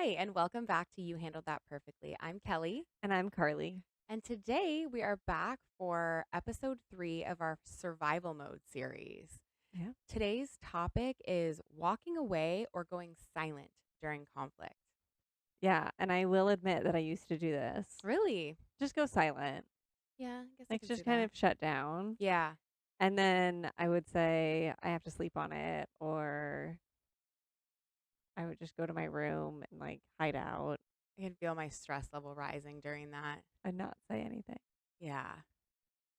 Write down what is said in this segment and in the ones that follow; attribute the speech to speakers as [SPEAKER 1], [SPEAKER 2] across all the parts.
[SPEAKER 1] Hi, and welcome back to You Handled That Perfectly. I'm Kelly,
[SPEAKER 2] And I'm Carly.
[SPEAKER 1] and today we are back for episode 3 of our survival mode series.
[SPEAKER 2] Yeah.
[SPEAKER 1] Today's topic is walking away or going silent during conflict.
[SPEAKER 2] Yeah. And I will admit that I used to do this.
[SPEAKER 1] Really?
[SPEAKER 2] Just go silent.
[SPEAKER 1] Yeah, I guess I
[SPEAKER 2] Like
[SPEAKER 1] can see
[SPEAKER 2] just kind
[SPEAKER 1] that.
[SPEAKER 2] of shut down.
[SPEAKER 1] Yeah,
[SPEAKER 2] And then I would say I have to sleep on it, or I would just go to my room and like hide out
[SPEAKER 1] I can feel my stress level rising during that.
[SPEAKER 2] and not say anything
[SPEAKER 1] Yeah,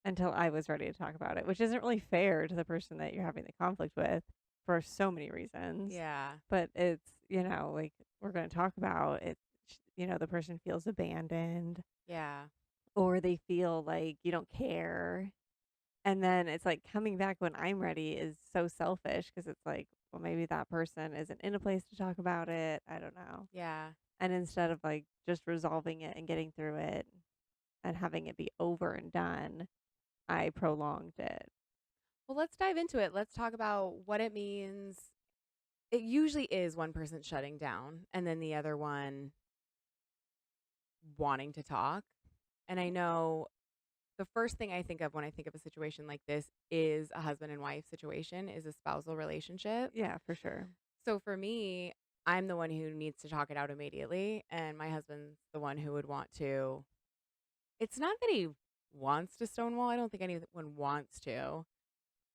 [SPEAKER 2] until I was ready to talk about it, which isn't really fair to the person that you're having the conflict with for so many reasons.
[SPEAKER 1] yeah,
[SPEAKER 2] But it's, like we're going to talk about it. The person feels abandoned,
[SPEAKER 1] yeah,
[SPEAKER 2] or they feel like you don't care. And then it's like coming back when I'm ready is so selfish because it's like, well, maybe that person isn't in a place to talk about it. I don't know.
[SPEAKER 1] yeah.
[SPEAKER 2] And instead of like just resolving it and getting through it and having it be over and done, I prolonged it.
[SPEAKER 1] Well, let's dive into it. Let's talk about what it means. It usually is one person shutting down and then the other one wanting to talk. And I know the first thing I think of when I think of a situation like this is a husband and wife situation, is a spousal relationship.
[SPEAKER 2] Yeah, for sure.
[SPEAKER 1] So for me, I'm the one who needs to talk it out immediately. And my husband's the one who would want to. It's not that he wants to stonewall. I don't think anyone wants to.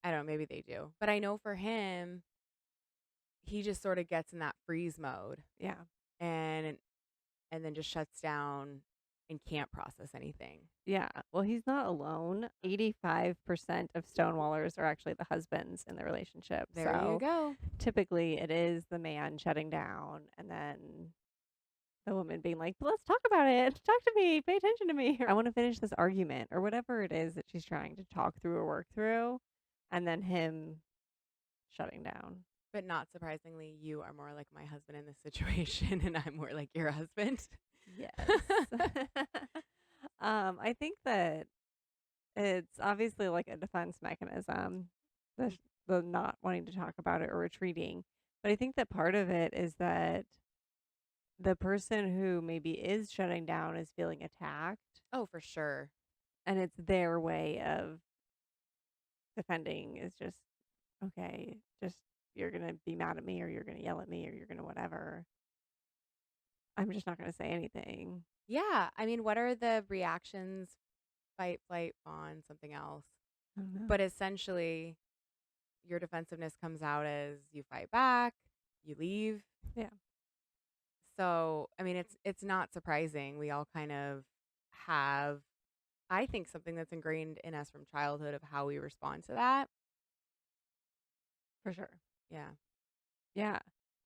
[SPEAKER 1] I don't know. Maybe they do. But I know for him, he just sort of gets in that freeze mode
[SPEAKER 2] Yeah.
[SPEAKER 1] and and then just shuts down and can't process anything.
[SPEAKER 2] Yeah. Well, he's not alone. 85% of stonewallers are actually the husbands in the relationship.
[SPEAKER 1] There you
[SPEAKER 2] So
[SPEAKER 1] go.
[SPEAKER 2] typically it is the man shutting down and then the woman being like, let's talk about it. Talk to me. Pay attention to me. Or I want to finish this argument or whatever it is that she's trying to talk through or work through. And then him shutting down.
[SPEAKER 1] But not surprisingly, you are more like my husband in this situation, and I'm more like your husband.
[SPEAKER 2] Yes. I think that it's obviously like a defense mechanism, the not wanting to talk about it or retreating. But I think that part of it is that the person who maybe is shutting down is feeling attacked,
[SPEAKER 1] Oh, for sure.
[SPEAKER 2] and it's their way of defending is just, okay, just you're going to be mad at me or you're going to yell at me or you're going to whatever. I'm just not going to say anything.
[SPEAKER 1] Yeah. I mean, what are the reactions? Fight, flight, fawn, something else.
[SPEAKER 2] I don't know.
[SPEAKER 1] But essentially, your defensiveness comes out as you fight back, you leave.
[SPEAKER 2] Yeah.
[SPEAKER 1] So, I mean, it's not surprising. We all kind of have, I think, something that's ingrained in us from childhood of how we respond to that.
[SPEAKER 2] For sure.
[SPEAKER 1] Yeah.
[SPEAKER 2] Yeah.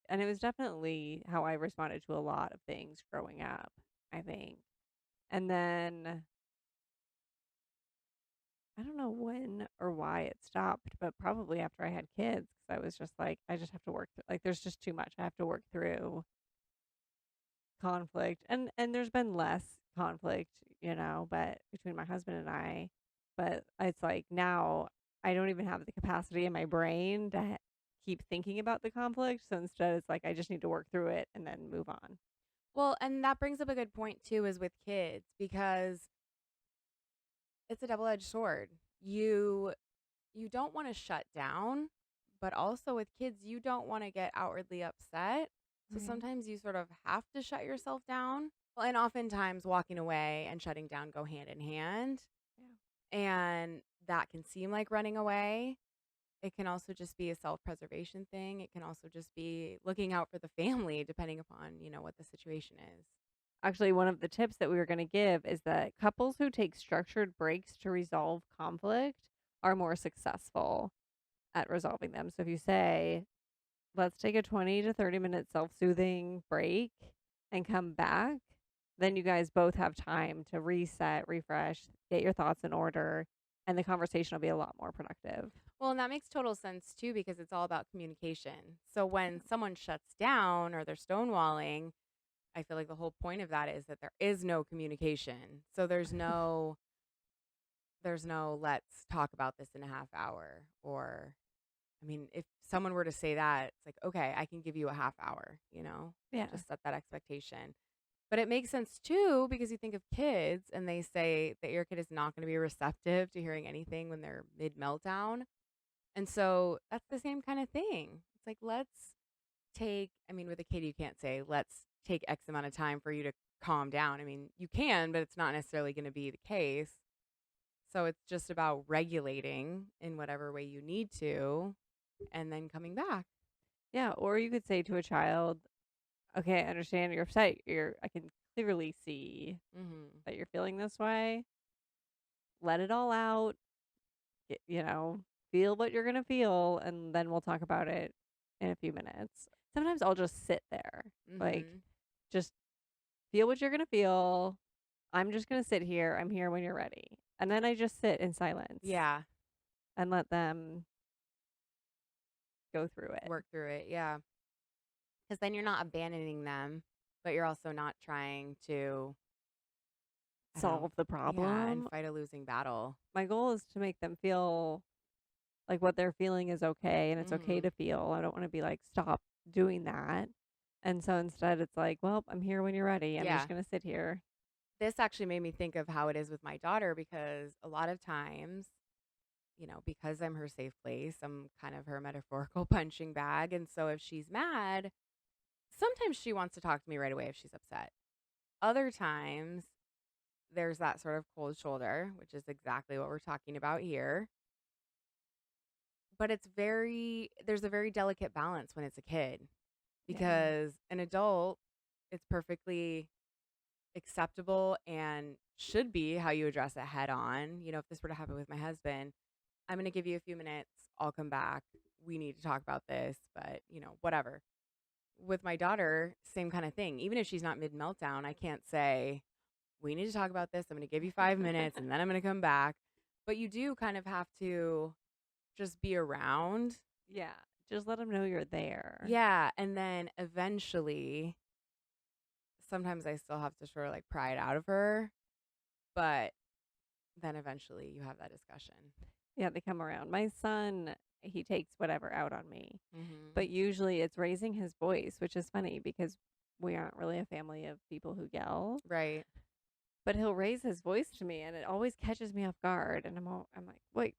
[SPEAKER 2] And it was definitely how I responded to a lot of things growing up, I think. And then I don't know when or why it stopped, but probably after I had kids, because I was just like, I just have to work. Like, there's just too much. I have to work through conflict, and there's been less conflict, but between my husband and I, but it's like now I don't even have the capacity in my brain to keep thinking about the conflict. So instead, it's like I just need to work through it and then move on.
[SPEAKER 1] Well, and that brings up a good point too, is with kids, because it's a double-edged sword. You don't want to shut down, but also with kids, you don't want to get outwardly upset. So
[SPEAKER 2] Right.
[SPEAKER 1] sometimes you sort of have to shut yourself down. Well, and oftentimes walking away and shutting down go hand in hand.
[SPEAKER 2] Yeah.
[SPEAKER 1] And that can seem like running away. It can also just be a self-preservation thing. It can also just be looking out for the family, depending upon, what the situation is.
[SPEAKER 2] Actually, one of the tips that we were going to give is that couples who take structured breaks to resolve conflict are more successful at resolving them. So if you say, let's take a 20 to 30-minute self soothing break and come back, then you guys both have time to reset, refresh, get your thoughts in order, and the conversation will be a lot more productive.
[SPEAKER 1] Well, and that makes total sense too, because it's all about communication. So when someone shuts down or they're stonewalling, I feel like the whole point of that is that there is no communication. So there's no let's talk about this in a half hour, or I mean, if someone were to say that, it's like, okay, I can give you a half hour,
[SPEAKER 2] Yeah.
[SPEAKER 1] just set that expectation. But it makes sense too because you think of kids and they say that your kid is not going to be receptive to hearing anything when they're mid meltdown. And so that's the same kind of thing. It's like, I mean, with a kid, you can't say, let's take X amount of time for you to calm down. I mean, you can, but it's not necessarily going to be the case. So it's just about regulating in whatever way you need to and then coming back.
[SPEAKER 2] Yeah. Or you could say to a child, okay, I understand you're upset. I can clearly see
[SPEAKER 1] Hmm.
[SPEAKER 2] that you're feeling this way. Let it all out. You know, feel what you're going to feel, and then we'll talk about it in a few minutes. Sometimes I'll just sit there, like,
[SPEAKER 1] Hmm.
[SPEAKER 2] just feel what you're going to feel. I'm just going to sit here. I'm here when you're ready. And then I just sit in silence
[SPEAKER 1] Yeah.
[SPEAKER 2] and let them go through it.
[SPEAKER 1] Work through it. Yeah. Because then you're not abandoning them, but you're also not trying to, I don't know,
[SPEAKER 2] Solve the
[SPEAKER 1] yeah, and
[SPEAKER 2] problem.
[SPEAKER 1] fight a losing battle.
[SPEAKER 2] My goal is to make them feel like what they're feeling is okay and it's okay
[SPEAKER 1] Hmm.
[SPEAKER 2] to feel. I don't want to be like, stop doing that. And so instead, it's like, well, I'm here when you're ready. I'm just
[SPEAKER 1] Yeah.
[SPEAKER 2] going to sit here.
[SPEAKER 1] This actually made me think of how it is with my daughter because a lot of times, because I'm her safe place, I'm kind of her metaphorical punching bag. And so if she's mad, sometimes she wants to talk to me right away if she's upset. Other times, there's that sort of cold shoulder, which is exactly what we're talking about here. But there's a very delicate balance when it's a kid
[SPEAKER 2] Yeah.
[SPEAKER 1] because an adult, it's perfectly acceptable and should be how you address it head on. If this were to happen with my husband, I'm going to give you a few minutes. I'll come back. We need to talk about this, but whatever. With my daughter, same kind of thing. Even if she's not mid meltdown, I can't say, we need to talk about this. I'm going to give you 5 minutes and then I'm going to come back. But you do kind of have to just be around.
[SPEAKER 2] Yeah. Just let them know you're there.
[SPEAKER 1] Yeah. And then eventually, sometimes I still have to sort of like pry it out of her. But then eventually you have that discussion.
[SPEAKER 2] Yeah, they come around. My son, he takes whatever out on me,
[SPEAKER 1] Hmm.
[SPEAKER 2] but usually it's raising his voice, which is funny because we aren't really a family of people who yell.
[SPEAKER 1] Right.
[SPEAKER 2] But he'll raise his voice to me, and it always catches me off guard. And I'm like, wait,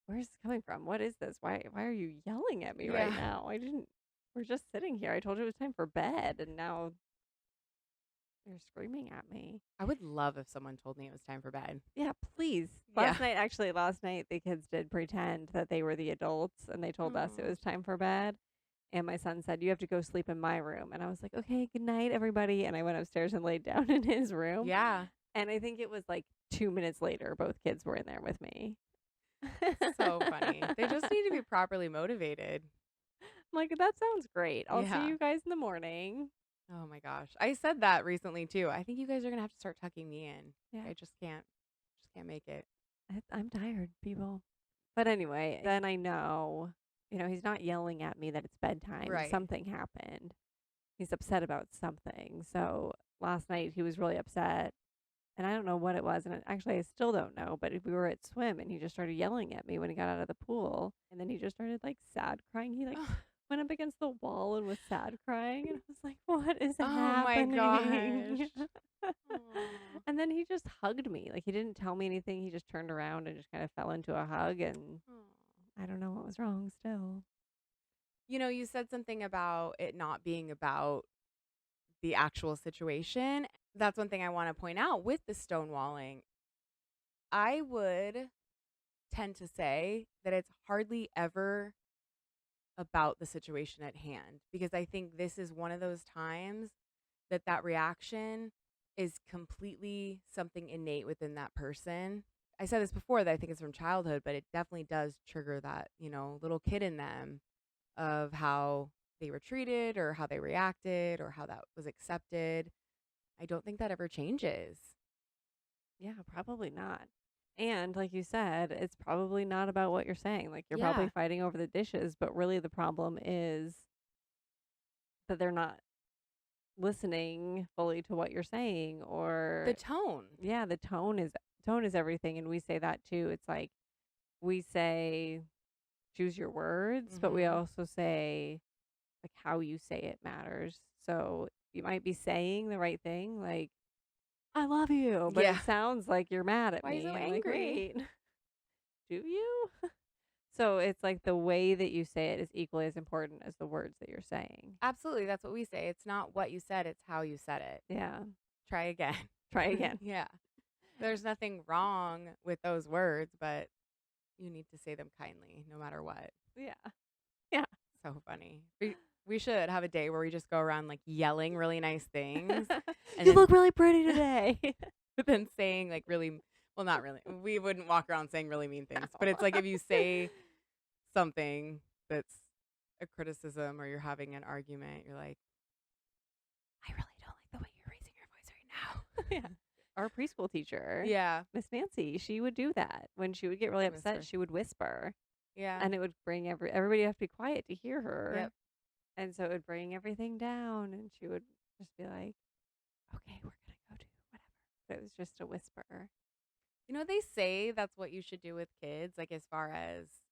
[SPEAKER 2] where's this coming from? What is this? Why are you yelling at me right
[SPEAKER 1] Yeah.
[SPEAKER 2] now? I didn't. We're just sitting here. I told you it was time for bed, and now you're screaming at me.
[SPEAKER 1] I would love if someone told me it was time for bed.
[SPEAKER 2] Yeah, please.
[SPEAKER 1] Yeah.
[SPEAKER 2] Last night, the kids did pretend that they were the adults and they told us it
[SPEAKER 1] Oh.
[SPEAKER 2] was time for bed. And my son said, "You have to go sleep in my room." And I was like, "Okay, good night, everybody." And I went upstairs and laid down in his room.
[SPEAKER 1] Yeah.
[SPEAKER 2] And I think it was like 2 minutes later, both kids were in there with me.
[SPEAKER 1] So funny. They just need to be properly motivated.
[SPEAKER 2] I'm like, that sounds great. I'll see
[SPEAKER 1] Yeah.
[SPEAKER 2] you guys in the morning.
[SPEAKER 1] Oh my gosh. I said that recently too. I think you guys are going to have to start tucking me in.
[SPEAKER 2] Yeah,
[SPEAKER 1] I just can't make it.
[SPEAKER 2] I'm tired, people. But anyway, then I know, he's not yelling at me that it's bedtime.
[SPEAKER 1] Right.
[SPEAKER 2] Something happened. He's upset about something. So last night he was really upset. And I don't know what it was. And actually, I still don't know. But we were at swim and he just started yelling at me when he got out of the pool. And then he just started like sad crying. He like went up against the wall and was sad crying. And I was like, what is
[SPEAKER 1] Oh my gosh.
[SPEAKER 2] happening?
[SPEAKER 1] Aw.
[SPEAKER 2] And then he just hugged me. Like he didn't tell me anything. He just turned around and just kind of fell into a hug. And
[SPEAKER 1] Aw.
[SPEAKER 2] I don't know what was wrong still.
[SPEAKER 1] You said something about it not being about the actual situation. That's one thing I want to point out with the stonewalling. I would tend to say that it's hardly ever about the situation at hand because I think this is one of those times that reaction is completely something innate within that person. I said this before that I think it's from childhood, but it definitely does trigger that, little kid in them of how they were treated or how they reacted or how that was accepted. I don't think that ever changes.
[SPEAKER 2] Yeah, probably not. And like you said, it's probably not about what you're saying. Like you're probably
[SPEAKER 1] Yeah.
[SPEAKER 2] fighting over the dishes, but really the problem is that they're not listening fully to what you're saying
[SPEAKER 1] The
[SPEAKER 2] or
[SPEAKER 1] tone.
[SPEAKER 2] yeah, the tone is everything and we say that too. It's like we say choose your words, but we
[SPEAKER 1] Mhm.
[SPEAKER 2] also say, like, how you say it matters. So you might be saying the right thing, like, "I love you," but
[SPEAKER 1] Yeah.
[SPEAKER 2] it sounds like you're mad at
[SPEAKER 1] Why are you so
[SPEAKER 2] me. I'm like,
[SPEAKER 1] angry?
[SPEAKER 2] "Wait, do you?" So it's like the way that you say it is equally as important as the words that you're saying.
[SPEAKER 1] Absolutely, that's what we say. It's not what you said, it's how you said it.
[SPEAKER 2] Yeah.
[SPEAKER 1] Try again.
[SPEAKER 2] Try again.
[SPEAKER 1] Yeah. There's nothing wrong with those words, but you need to say them kindly no matter what.
[SPEAKER 2] Yeah. Yeah.
[SPEAKER 1] So funny. We should have a day where we just go around like yelling really nice things and
[SPEAKER 2] You
[SPEAKER 1] then
[SPEAKER 2] look really pretty today.
[SPEAKER 1] but then saying like really well not really. We wouldn't walk around saying really mean things. But it's
[SPEAKER 2] No.
[SPEAKER 1] like if you say something that's a criticism or you're having an argument, you're like, I really don't like the way you're raising your voice right
[SPEAKER 2] Yeah.
[SPEAKER 1] now.
[SPEAKER 2] Our preschool teacher,
[SPEAKER 1] Yeah.
[SPEAKER 2] Miss Nancy, she would do that. When she would get really upset,
[SPEAKER 1] Whisper.
[SPEAKER 2] she would whisper,
[SPEAKER 1] Yeah.
[SPEAKER 2] and it would bring everybody have to be quiet to hear
[SPEAKER 1] Yep.
[SPEAKER 2] her. And so it would bring everything down, and she would just be like, "Okay, we're gonna go do whatever." But it was just a whisper.
[SPEAKER 1] You know, they say that's what you should do with kids, like as far as,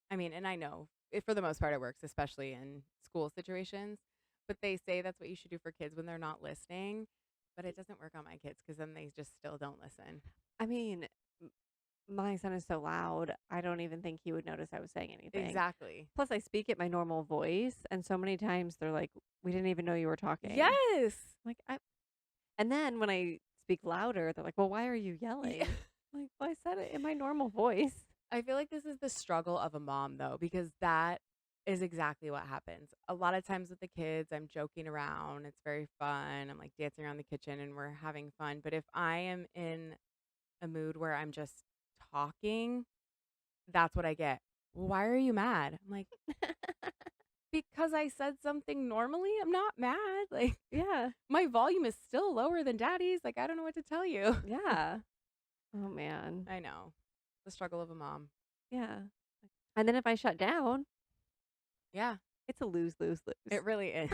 [SPEAKER 1] I mean, and I know for the most part it works, especially in school situations, but they say that's what you should do for kids when they're not listening. But it doesn't work on my kids because then they just still don't listen.
[SPEAKER 2] I mean, my son is so loud, I don't even think he would notice I was saying anything.
[SPEAKER 1] Exactly.
[SPEAKER 2] Plus, I speak at my normal voice, and so many times they're like, "We didn't even know you were talking."
[SPEAKER 1] Yes.
[SPEAKER 2] Like, and then when I speak louder, they're like, "Well, why are you
[SPEAKER 1] Yeah.
[SPEAKER 2] yelling?" Like, "Well, I said it in my normal voice."
[SPEAKER 1] I feel like this is the struggle of a mom, though, because that is exactly what happens. A lot of times with the kids, I'm joking around. It's very fun. I'm like dancing around the kitchen and we're having fun. But if I am in a mood where I'm just talking, that's what I get. "Well, why are you mad?" I'm like, because I said something normally. I'm not mad. Like,
[SPEAKER 2] Yeah.
[SPEAKER 1] my volume is still lower than daddy's. Like, I don't know what to tell you.
[SPEAKER 2] Yeah. Oh, man.
[SPEAKER 1] I know. The struggle of a mom.
[SPEAKER 2] Yeah. And then if I shut down,
[SPEAKER 1] Yeah,
[SPEAKER 2] it's a lose, lose, lose.
[SPEAKER 1] it really is.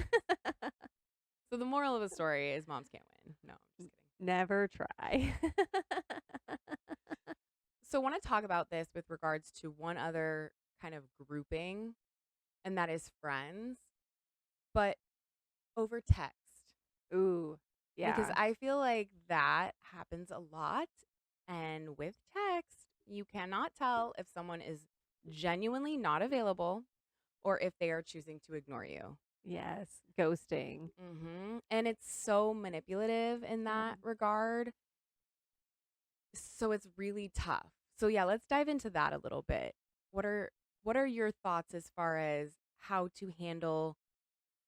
[SPEAKER 1] So the moral of the story is moms can't win. No, I'm just kidding.
[SPEAKER 2] Never try.
[SPEAKER 1] So I want to talk about this with regards to one other kind of grouping, and that is friends, but over text.
[SPEAKER 2] Ooh.
[SPEAKER 1] Because
[SPEAKER 2] Yeah.
[SPEAKER 1] I feel like that happens a lot. And with text, you cannot tell if someone is genuinely not available or if they are choosing to ignore you.
[SPEAKER 2] Yes. Ghosting.
[SPEAKER 1] And it's so manipulative in
[SPEAKER 2] Yeah.
[SPEAKER 1] that regard. So it's really tough. So yeah, let's dive into that a little bit. What are what are your thoughts as far as how to handle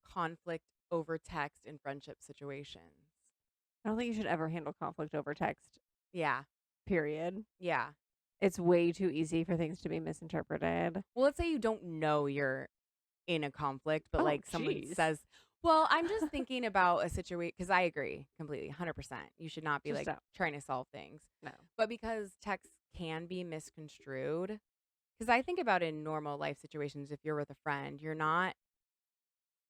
[SPEAKER 1] conflict over text in friendship situations?
[SPEAKER 2] I don't think you should ever handle conflict over text,
[SPEAKER 1] Yeah.
[SPEAKER 2] period.
[SPEAKER 1] Yeah.
[SPEAKER 2] It's way too easy for things to be misinterpreted.
[SPEAKER 1] Well, let's say you don't know you're in a conflict, but
[SPEAKER 2] Oh,
[SPEAKER 1] like someone
[SPEAKER 2] jeez.
[SPEAKER 1] says, "Well, I'm just thinking about a situation," because I agree completely, 100%. You should not be
[SPEAKER 2] Just
[SPEAKER 1] like
[SPEAKER 2] don't.
[SPEAKER 1] trying to solve things.
[SPEAKER 2] No.
[SPEAKER 1] But because text can be misconstrued, because I think about in normal life situations, if you're with a friend, you're not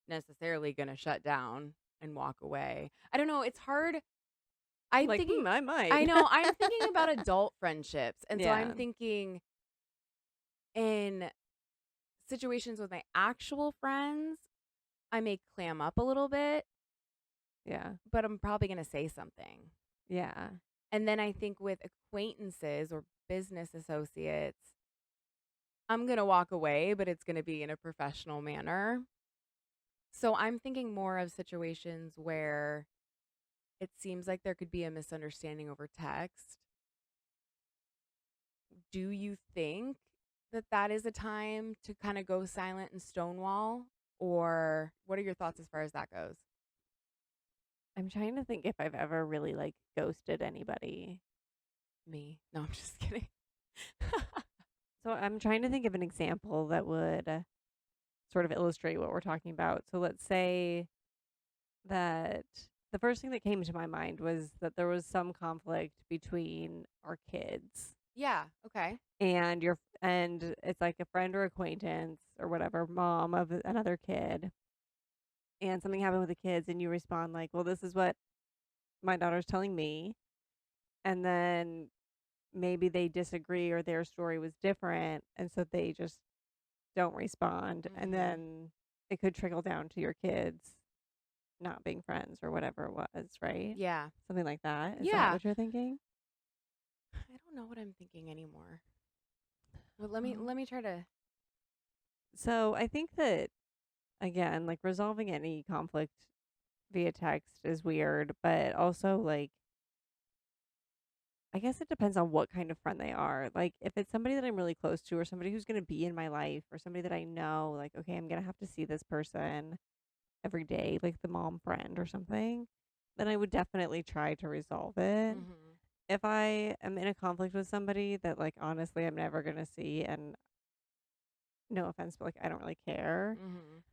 [SPEAKER 1] necessarily going to shut down and walk away. I don't know. It's hard. I'm
[SPEAKER 2] Like,
[SPEAKER 1] thinking,
[SPEAKER 2] I
[SPEAKER 1] I
[SPEAKER 2] might.
[SPEAKER 1] know, I'm thinking about adult friendships. And so I'm
[SPEAKER 2] Yeah.
[SPEAKER 1] thinking in situations with my actual friends, I may clam up a little bit,
[SPEAKER 2] Yeah.
[SPEAKER 1] but I'm probably going to say something.
[SPEAKER 2] Yeah.
[SPEAKER 1] And then I think with acquaintances or business associates, I'm going to walk away, but it's going to be in a professional manner. So I'm thinking more of situations where it seems like there could be a misunderstanding over text. Do you think that that is a time to kind of go silent and stonewall? Or what are your thoughts as far as that goes?
[SPEAKER 2] I'm trying to think if I've ever really like ghosted anybody.
[SPEAKER 1] Me? No, I'm just kidding.
[SPEAKER 2] So I'm trying to think of an example that would sort of illustrate what we're talking about. So let's say that the first thing that came to my mind was that there was some conflict between our kids
[SPEAKER 1] Yeah. Okay.
[SPEAKER 2] and it's like a friend or acquaintance or whatever, mom of another kid, and something happened with the kids and you respond like, "Well, this is what my daughter's telling me." And then maybe they disagree or their story was different, and so they just don't respond, and
[SPEAKER 1] Mhm.
[SPEAKER 2] then it could trickle down to your kids not being friends or whatever it was, right?
[SPEAKER 1] Yeah.
[SPEAKER 2] Something like that. Is that
[SPEAKER 1] Yeah.
[SPEAKER 2] what you're thinking?
[SPEAKER 1] I don't know what I'm thinking anymore. Well, let me
[SPEAKER 2] Um,
[SPEAKER 1] try to.
[SPEAKER 2] so I think that again, like resolving any conflict via text is weird, but also like I guess it depends on what kind of friend they are. Like if it's somebody that I'm really close to or somebody who's going to be in my life or somebody that I know like okay, I'm going to have to see this person every day, like the mom friend or something, then I would definitely try to resolve it.
[SPEAKER 1] Mhm.
[SPEAKER 2] If I am in a conflict with somebody that like honestly I'm never going to see and no offense but like I don't really care,
[SPEAKER 1] Mhm.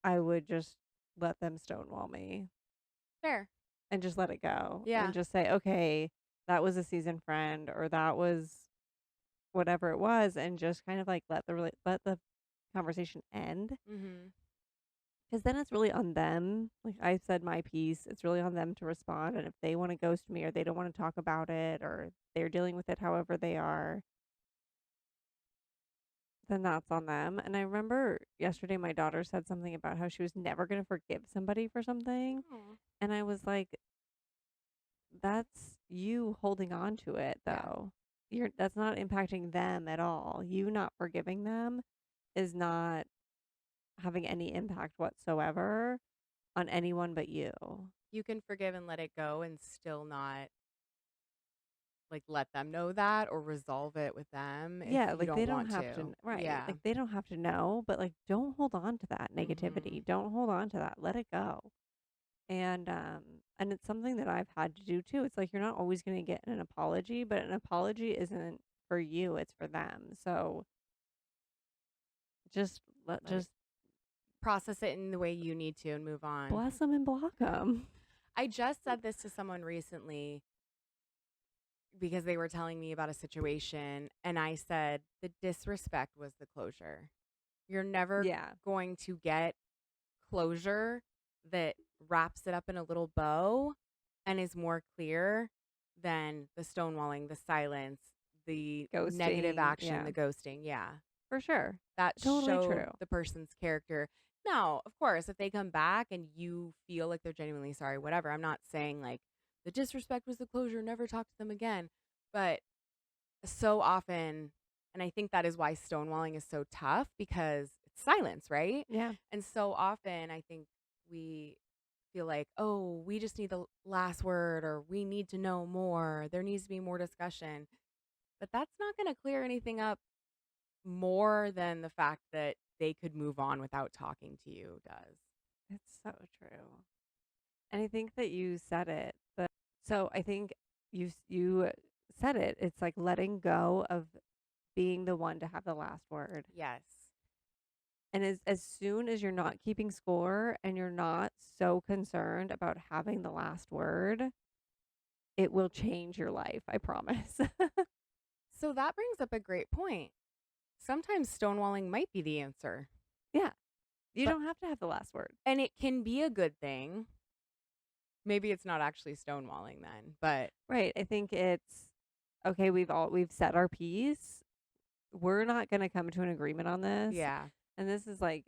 [SPEAKER 2] I would just let them stonewall me
[SPEAKER 1] Fair.
[SPEAKER 2] and just let it go and
[SPEAKER 1] Yeah.
[SPEAKER 2] just say, "Okay, that was a seasoned friend or that was whatever it was," and just kind of like let the conversation end.
[SPEAKER 1] Mhm.
[SPEAKER 2] Because then it's really on them. Like I said my piece, it's really on them to respond. And if they want to ghost me or they don't want to talk about it or they're dealing with it however they are, then that's on them. And I remember yesterday my daughter said something about how she was never going to forgive somebody for something.
[SPEAKER 1] Aw.
[SPEAKER 2] And I was like, that's you holding on to it
[SPEAKER 1] Yeah.
[SPEAKER 2] though. That's not impacting them at all. You not forgiving them is not having any impact whatsoever on anyone but you.
[SPEAKER 1] You can forgive and let it go and still not like let them know that or resolve it with them if
[SPEAKER 2] Yeah,
[SPEAKER 1] you
[SPEAKER 2] like they
[SPEAKER 1] don't
[SPEAKER 2] don't
[SPEAKER 1] want
[SPEAKER 2] have to
[SPEAKER 1] to.
[SPEAKER 2] right.
[SPEAKER 1] Yeah.
[SPEAKER 2] Like they don't have to know, but like don't hold on to that
[SPEAKER 1] Mhm.
[SPEAKER 2] negativity. Don't hold on to that. Let it go. And it's something that I've had to do too. It's like you're not always going to get an apology, but an apology isn't for you, it's for them. So
[SPEAKER 1] Let it
[SPEAKER 2] just
[SPEAKER 1] process it in the way you need to and move on.
[SPEAKER 2] bless them and block them.
[SPEAKER 1] I just said this to someone recently because they were telling me about a situation and I said the disrespect was the closure. You're never
[SPEAKER 2] Yeah.
[SPEAKER 1] going to get closure that wraps it up in a little bow and is more clear than the stonewalling, the silence, the negative
[SPEAKER 2] Ghosting.
[SPEAKER 1] action,
[SPEAKER 2] Yeah.
[SPEAKER 1] the ghosting. Yeah.
[SPEAKER 2] For sure.
[SPEAKER 1] That
[SPEAKER 2] Totally
[SPEAKER 1] showed
[SPEAKER 2] true.
[SPEAKER 1] the person's character. Now, of course, if they come back and you feel like they're genuinely sorry, whatever, I'm not saying like the disrespect was the closure, never talk to them again. But so often, and I think that is why stonewalling is so tough because it's silence, right?
[SPEAKER 2] Yeah.
[SPEAKER 1] And so often I think we feel like, oh, we just need the last word or we need to know more. There needs to be more discussion. But that's not going to clear anything up more than the fact that they could move on without talking to you does.
[SPEAKER 2] It's so true. And I think that you said it. So I think you said it. It's like letting go of being the one to have the last word.
[SPEAKER 1] Yes.
[SPEAKER 2] And as soon as you're not keeping score and you're not so concerned about having the last word, it will change your life, I promise.
[SPEAKER 1] So that brings up a great point. Sometimes stonewalling might be the answer,
[SPEAKER 2] Yeah. You
[SPEAKER 1] but
[SPEAKER 2] don't have to have the last word.
[SPEAKER 1] and it can be a good thing. Maybe it's not actually stonewalling then, but
[SPEAKER 2] Right. I think it's okay, we've said our piece. We're not going to come to an agreement on this.
[SPEAKER 1] yeah.
[SPEAKER 2] And this is like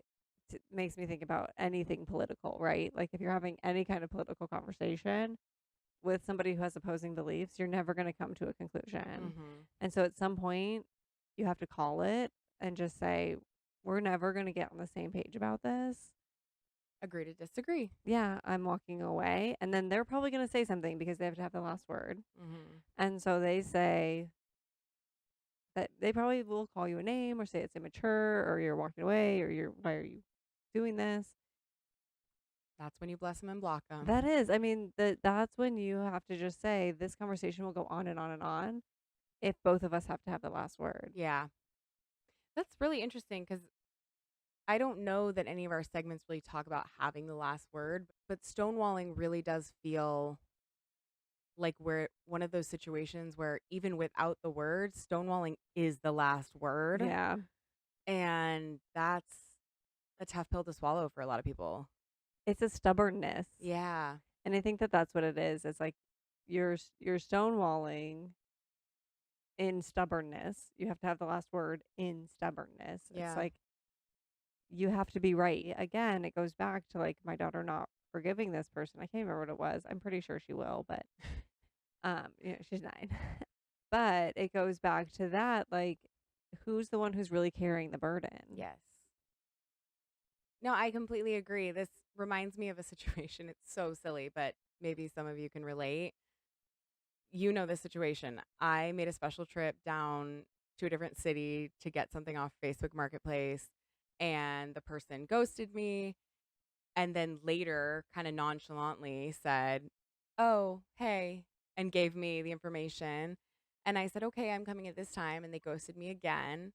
[SPEAKER 2] makes me think about anything political, right? Like if you're having any kind of political conversation with somebody who has opposing beliefs, you're never going to come to a conclusion.
[SPEAKER 1] Mhm.
[SPEAKER 2] And so at some point, you have to call it and just say, we're never going to get on the same page about this.
[SPEAKER 1] Agree to disagree.
[SPEAKER 2] Yeah, I'm walking away. And then they're probably going to say something because they have to have the last word.
[SPEAKER 1] Mhm.
[SPEAKER 2] And so they say that they probably will call you a name or say it's immature or you're walking away or why are you doing this?
[SPEAKER 1] That's when you bless them and block them.
[SPEAKER 2] That is, I mean, that's when you have to just say this conversation will go on and on and on if both of us have to have the last word.
[SPEAKER 1] Yeah. That's really interesting cuz I don't know that any of our segments really talk about having the last word, but stonewalling really does feel like we're one of those situations where even without the word, stonewalling is the last word.
[SPEAKER 2] Yeah.
[SPEAKER 1] And that's a tough pill to swallow for a lot of people.
[SPEAKER 2] It's a stubbornness.
[SPEAKER 1] Yeah.
[SPEAKER 2] And I think that that's what it is. It's like you're stonewalling in stubbornness. You have to have the last word in stubbornness. It's
[SPEAKER 1] Yeah.
[SPEAKER 2] like you have to be right. Again, it goes back to like my daughter not forgiving this person. I can't remember what it was. I'm pretty sure she will, but she's 9. But it goes back to that, like, who's the one who's really carrying the burden?
[SPEAKER 1] Yes. No, I completely agree. This reminds me of a situation. It's so silly, but maybe some of you can relate. You know this situation. I made a special trip down to a different city to get something off Facebook Marketplace, and the person ghosted me and then later kind of nonchalantly said, "Oh, hey," and gave me the information. And I said, "Okay, I'm coming at this time," and they ghosted me again.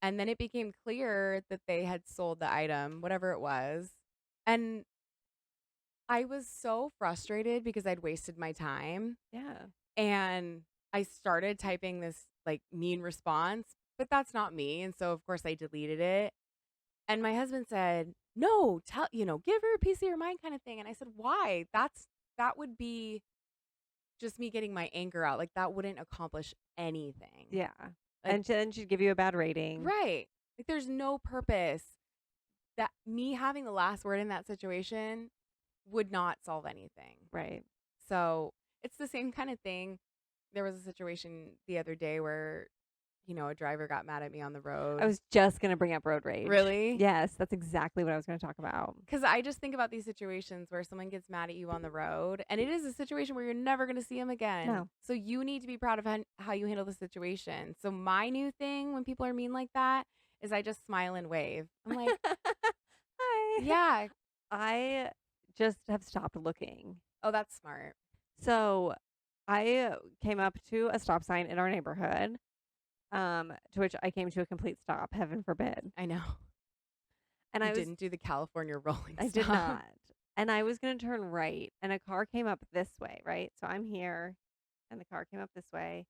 [SPEAKER 1] And then it became clear that they had sold the item, whatever it was. And I was so frustrated because I'd wasted my time.
[SPEAKER 2] Yeah.
[SPEAKER 1] And I started typing this like mean response, but that's not me. And so, of course, I deleted it. And my husband said, "No, give her a piece of your mind kind of thing." And I said, "Why? That would be just me getting my anger out. Like that wouldn't accomplish anything."
[SPEAKER 2] Yeah.
[SPEAKER 1] Like,
[SPEAKER 2] And then she'd give you a bad rating.
[SPEAKER 1] right. Like there's no purpose that me having the last word in that situation would not solve anything.
[SPEAKER 2] Right.
[SPEAKER 1] So, it's the same kind of thing. There was a situation the other day where, a driver got mad at me on the
[SPEAKER 2] I
[SPEAKER 1] road.
[SPEAKER 2] was just going to bring up road rage.
[SPEAKER 1] Really?
[SPEAKER 2] Yes, that's exactly what I was going to talk about.
[SPEAKER 1] Because I just think about these situations where someone gets mad at you on the road, and it is a situation where you're never going to see them again.
[SPEAKER 2] No.
[SPEAKER 1] So you need to be proud of how you handle the situation. So my new thing when people are mean like that is I just smile and wave. I'm like,
[SPEAKER 2] Hi.
[SPEAKER 1] yeah.
[SPEAKER 2] I just have stopped looking.
[SPEAKER 1] Oh, that's smart.
[SPEAKER 2] So I came up to a stop sign in our neighborhood, to which I came to a complete stop, heaven forbid.
[SPEAKER 1] I know.
[SPEAKER 2] And
[SPEAKER 1] You didn't do the California rolling
[SPEAKER 2] I did
[SPEAKER 1] stop.
[SPEAKER 2] not. And I was going to turn right, and a car came up this way, right? So I'm here, and the car came up this way,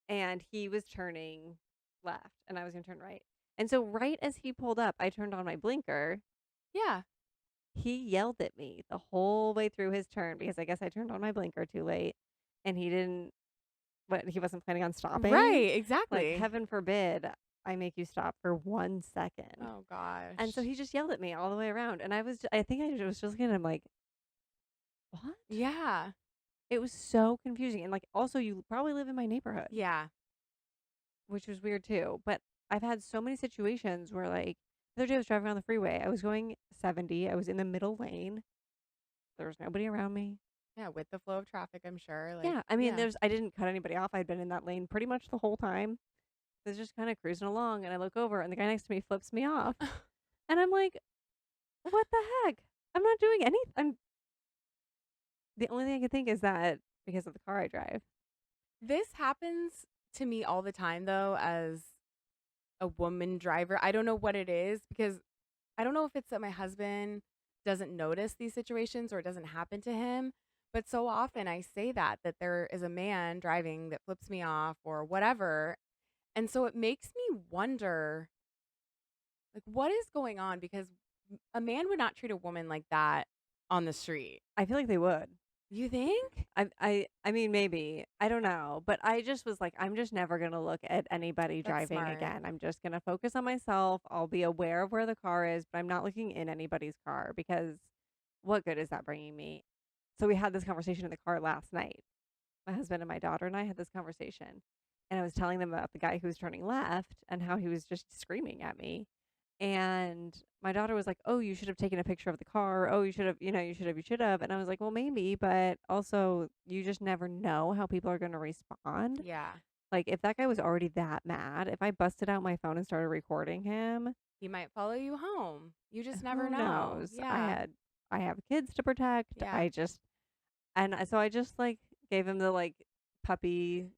[SPEAKER 2] and he was turning left, and I was going to turn right. And so right as he pulled up, I turned on my blinker.
[SPEAKER 1] Yeah.
[SPEAKER 2] He yelled at me the whole way through his turn because I guess I turned on my blinker too late, and he wasn't planning on stopping.
[SPEAKER 1] Right,
[SPEAKER 2] Like,
[SPEAKER 1] exactly.
[SPEAKER 2] heaven forbid I make you stop for 1 second.
[SPEAKER 1] Oh
[SPEAKER 2] And so
[SPEAKER 1] gosh.
[SPEAKER 2] he just yelled at me all the way around, and I think I was just looking at him like, "What?"
[SPEAKER 1] Yeah.
[SPEAKER 2] It was so confusing, and, like, also, you probably live in my neighborhood,
[SPEAKER 1] Yeah.
[SPEAKER 2] which was weird too, but I've had so many situations where, like, the other day I was driving on the freeway, I was going 70, I was in the middle lane, there was nobody around me.
[SPEAKER 1] Yeah, with the flow of traffic, I'm sure. Like,
[SPEAKER 2] Yeah, I mean,
[SPEAKER 1] yeah.
[SPEAKER 2] I didn't cut anybody off, I'd been in that lane pretty much the whole time. I was just kinda cruising along, and I look over, and the guy next to me flips me off, and I'm like, "What the heck? I'm not doing anything. The only thing I can think is that because of the car I drive."
[SPEAKER 1] This happens to me all the time though as a woman driver. I don't know what it is because I don't know if it's that my husband doesn't notice these situations or it doesn't happen to him, but so often I say that there is a man driving that flips me off or whatever. And so it makes me wonder like what is going on because a man would not treat a woman like that on the street.
[SPEAKER 2] I feel like they would.
[SPEAKER 1] You think?
[SPEAKER 2] I mean, maybe. I don't know, but I just was like, I'm just never gonna look at anybody
[SPEAKER 1] That's
[SPEAKER 2] driving
[SPEAKER 1] smart.
[SPEAKER 2] again. I'm just gonna focus on myself. I'll be aware of where the car is, but I'm not looking in anybody's car because what good is that bringing me? So we had this conversation in the car last night. My husband and my daughter and I had this conversation, and I was telling them about the guy who was turning left and how he was just screaming at me. And my daughter was like, "Oh, you should have taken a picture of the car. Oh, you should have, you should have." And I was like, "Well, maybe, but also you just never know how people are going to respond."
[SPEAKER 1] Yeah.
[SPEAKER 2] Like if that guy was already that mad, if I busted out my phone and started recording him,
[SPEAKER 1] He might follow you home. You just never
[SPEAKER 2] who
[SPEAKER 1] know.
[SPEAKER 2] knows?
[SPEAKER 1] Yeah.
[SPEAKER 2] I have kids to protect.
[SPEAKER 1] Yeah.
[SPEAKER 2] So I just like gave him the like puppy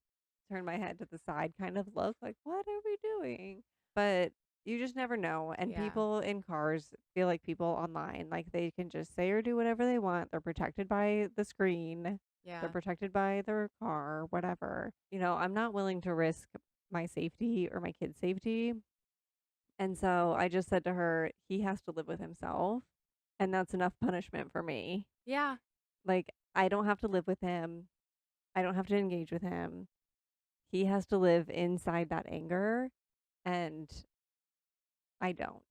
[SPEAKER 2] turn my head to the side kind of look like, what are we doing? But you just never know. And
[SPEAKER 1] Yeah.
[SPEAKER 2] people in cars feel like people online. Like they can just say or do whatever they want. They're protected by the screen, they're
[SPEAKER 1] Yeah.
[SPEAKER 2] protected by their car, whatever. I'm not willing to risk my safety or my kid's safety. And so I just said to her, he has to live with himself. And that's enough punishment for me.
[SPEAKER 1] Yeah.
[SPEAKER 2] Like, I don't have to live with him. I don't have to engage with him. He has to live inside that anger, and I don't.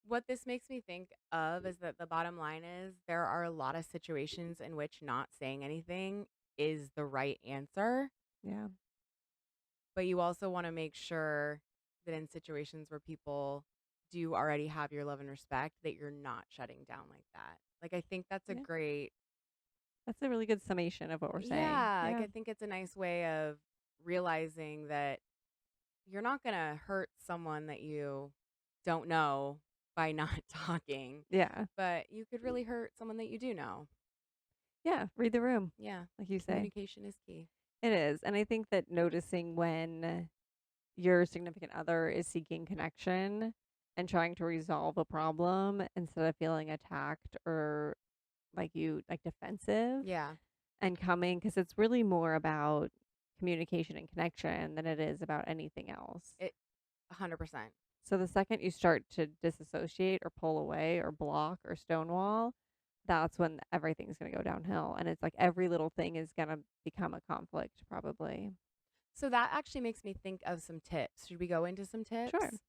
[SPEAKER 1] What this makes me think of is that the bottom line is there are a lot of situations in which not saying anything is the right answer,
[SPEAKER 2] Yeah.
[SPEAKER 1] but you also want to make sure that in situations where people do already have your love and respect, that you're not shutting down like that. Like, I think that's a
[SPEAKER 2] Yeah.
[SPEAKER 1] great,
[SPEAKER 2] That's a really good summation of what we're saying.
[SPEAKER 1] yeah, like,
[SPEAKER 2] Yeah.
[SPEAKER 1] I think it's a nice way of realizing that you're not going to hurt someone that you don't know by not talking,
[SPEAKER 2] Yeah.
[SPEAKER 1] but you could really hurt someone that you do know.
[SPEAKER 2] Yeah. Read the room,
[SPEAKER 1] Yeah.
[SPEAKER 2] like you say.
[SPEAKER 1] Communication is key.
[SPEAKER 2] It is. And I think that noticing when your significant other is seeking connection and trying to resolve a problem instead of feeling attacked or like defensive
[SPEAKER 1] Yeah.
[SPEAKER 2] and coming, because it's really more about communication and connection than it is about anything else.
[SPEAKER 1] It 100%.
[SPEAKER 2] So the second you start to disassociate or pull away or block or stonewall, that's when everything's going to go downhill. And it's like every little thing is going to become a conflict, probably.
[SPEAKER 1] So that actually makes me think of some tips. Should we go into some
[SPEAKER 2] Sure.
[SPEAKER 1] tips?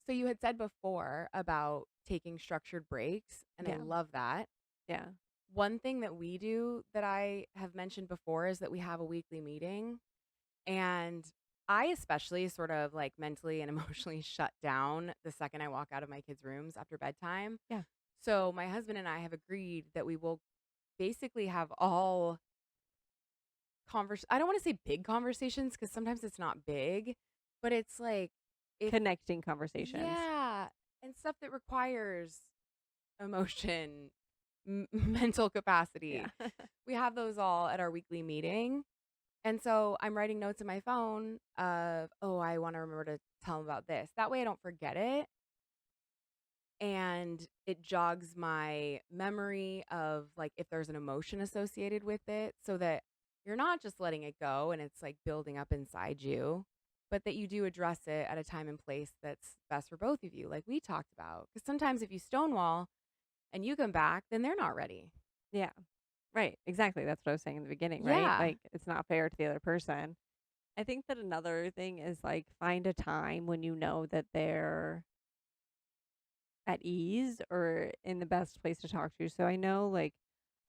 [SPEAKER 1] So you had said before about taking structured breaks, and I
[SPEAKER 2] Yeah.
[SPEAKER 1] love that.
[SPEAKER 2] Yeah.
[SPEAKER 1] One thing that we do that I have mentioned before is that we have a weekly meeting, and I especially sort of like mentally and emotionally shut down the second I walk out of my kids' rooms after bedtime.
[SPEAKER 2] Yeah.
[SPEAKER 1] So my husband and I have agreed that we will basically have all I don't want to say big conversations because sometimes it's not big, but it's like if
[SPEAKER 2] Connecting conversations.
[SPEAKER 1] yeah, and stuff that requires emotion, mental
[SPEAKER 2] Yeah.
[SPEAKER 1] capacity. We have those all at our weekly meeting. And so I'm writing notes in my phone of, oh, I want to remember to tell them about this. That way I don't forget it. And it jogs my memory of like if there's an emotion associated with it so that you're not just letting it go and it's like building up inside you, but that you do address it at a time and place that's best for both of you, like we talked about. Because sometimes if you stonewall and you come back, then they're not ready.
[SPEAKER 2] Yeah. Right. Exactly. That's what I was saying in the beginning, right?
[SPEAKER 1] Yeah.
[SPEAKER 2] Like it's not fair to the other person. I think that another thing is like find a time when you know that they're at ease or in the best place to talk to. So I know like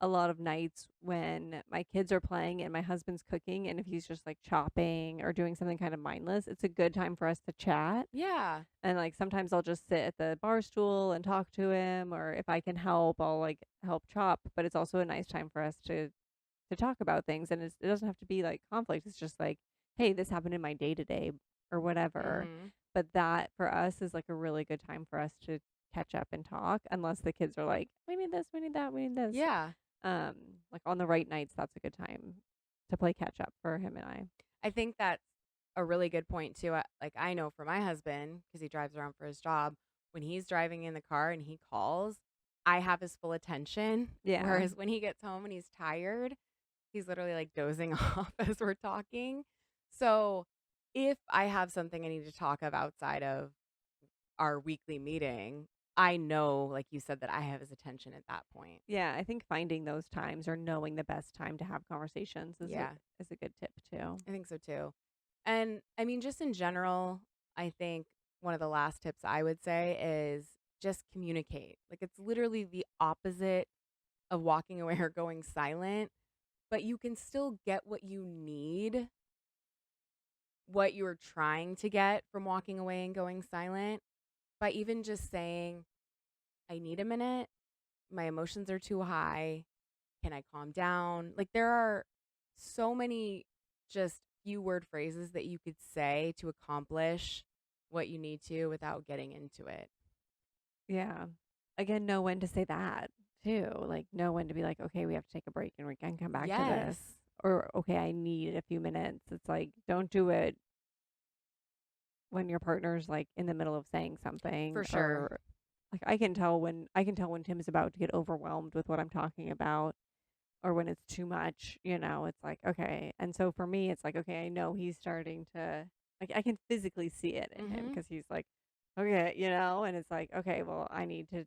[SPEAKER 2] a lot of nights when my kids are playing and my husband's cooking, and if he's just like chopping or doing something kind of mindless, it's a good time for us to chat.
[SPEAKER 1] Yeah.
[SPEAKER 2] And like sometimes I'll just sit at the bar stool and talk to him, or if I can help, I'll like help chop. But it's also a nice time for us to talk about things, and it doesn't have to be like conflict. It's just like, hey, this happened in my day to day or whatever.
[SPEAKER 1] Mhm.
[SPEAKER 2] But that for us is like a really good time for us to catch up and talk, unless the kids are like, we need this, we need that, we need this.
[SPEAKER 1] Yeah.
[SPEAKER 2] Um, like on the right nights, that's a good time to play catch up for him and I.
[SPEAKER 1] I think that's a really good point too. Like I know for my husband because he drives around for his job, when he's driving in the car and he calls, I have his full attention.
[SPEAKER 2] Yeah.
[SPEAKER 1] Whereas when he gets home and he's tired, he's literally like dozing off as we're talking. So if I have something I need to talk of outside of our weekly meeting, I know, like you said, that I have his attention at that point.
[SPEAKER 2] Yeah, I think finding those times or knowing the best time to have conversations
[SPEAKER 1] Yeah,
[SPEAKER 2] is a good tip too.
[SPEAKER 1] I think so too. And I mean, just in general, I think one of the last tips I would say is just communicate. Like it's literally the opposite of walking away or going silent, but you can still get what you need, what you're trying to get from walking away and going silent by even just saying, I need a minute. My emotions are too high. Can I calm down? Like there are so many just few word phrases that you could say to accomplish what you need to without getting into it.
[SPEAKER 2] Yeah. Again, know when to say that too. Like know when to be like, okay, we have to take a break and we can come back to this.
[SPEAKER 1] Yes,
[SPEAKER 2] Or okay, I need a few minutes. It's like don't do it when your partner's like in the middle of saying
[SPEAKER 1] for
[SPEAKER 2] something,
[SPEAKER 1] sure.
[SPEAKER 2] or like I can tell when Tim is about to get overwhelmed with what I'm talking about, or when it's too much, it's like, okay. And so for me, it's like, okay, I know he's starting to, like, I can physically see it in him
[SPEAKER 1] Mhm.
[SPEAKER 2] because he's like, okay, and it's like, okay, well, I need to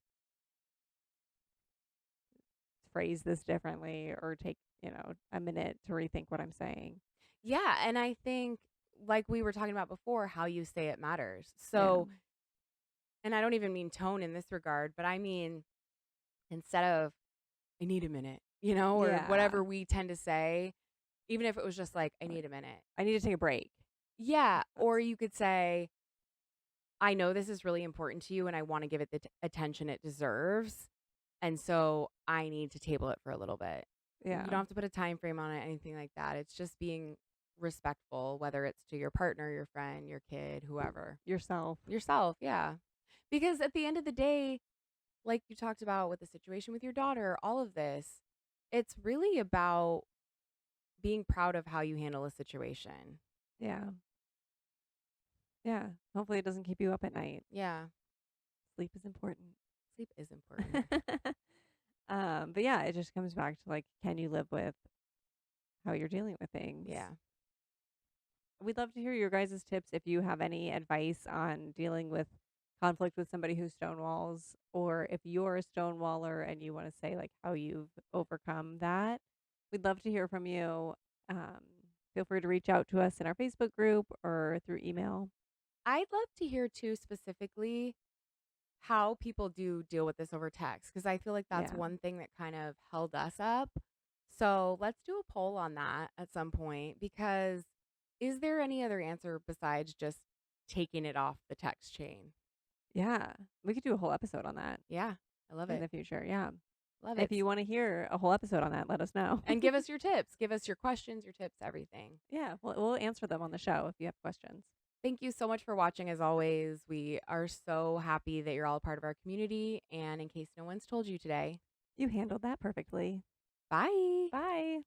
[SPEAKER 2] phrase this differently or take, a minute to rethink what I'm saying.
[SPEAKER 1] Yeah, and I think like we were talking about before how you say it matters.
[SPEAKER 2] Yeah.
[SPEAKER 1] So and I don't even mean tone in this regard, but I mean instead of I need a minute, or
[SPEAKER 2] Yeah.
[SPEAKER 1] whatever we tend to say, even if it was just like I
[SPEAKER 2] Like,
[SPEAKER 1] need a minute.
[SPEAKER 2] I need to take a break.
[SPEAKER 1] Yeah, or
[SPEAKER 2] That's
[SPEAKER 1] you could say I know this is really important to you and I want to give it the attention it deserves. And so I need to table it for a little bit. You
[SPEAKER 2] yeah,
[SPEAKER 1] don't have to put a time frame on it, anything like that. It's just being respectful, whether it's to your partner, your friend, your kid, whoever.
[SPEAKER 2] yourself.
[SPEAKER 1] Yourself, yeah. Because at the end of the day, like you talked about with the situation with your daughter, all of this, it's really about being proud of how you handle a situation.
[SPEAKER 2] Yeah. Yeah. Hopefully it doesn't keep you up at night.
[SPEAKER 1] Yeah.
[SPEAKER 2] Sleep is important.
[SPEAKER 1] Sleep is important.
[SPEAKER 2] But yeah, it just comes back to like, can you live with how you're dealing with things?
[SPEAKER 1] Yeah.
[SPEAKER 2] We'd love to hear your guys' tips if you have any advice on dealing with conflict with somebody who stonewalls, or if you're a stonewaller and you want to say like how you've overcome that. We'd love to hear from you. Um, Feel free to reach out to us in our Facebook group or through email.
[SPEAKER 1] I'd love to hear too specifically how people do deal with this over text because I feel like that's
[SPEAKER 2] Yeah.
[SPEAKER 1] one thing that kind of held us up. So let's do a poll on that at some point because is there any other answer besides just taking it off the text chain?
[SPEAKER 2] Yeah. We could do a whole episode on that
[SPEAKER 1] Yeah, I love
[SPEAKER 2] in
[SPEAKER 1] it.
[SPEAKER 2] the future. Yeah.
[SPEAKER 1] Love
[SPEAKER 2] If
[SPEAKER 1] it.
[SPEAKER 2] you want to hear a whole episode on that, let us know.
[SPEAKER 1] And give us your tips. Give us your questions, your tips, everything.
[SPEAKER 2] Yeah, we'll answer them on the show if you have questions.
[SPEAKER 1] Thank you so much for watching as always. We are so happy that you're all a part of our community. And in case no one's told you today,
[SPEAKER 2] You handled that perfectly.
[SPEAKER 1] bye.
[SPEAKER 2] Bye.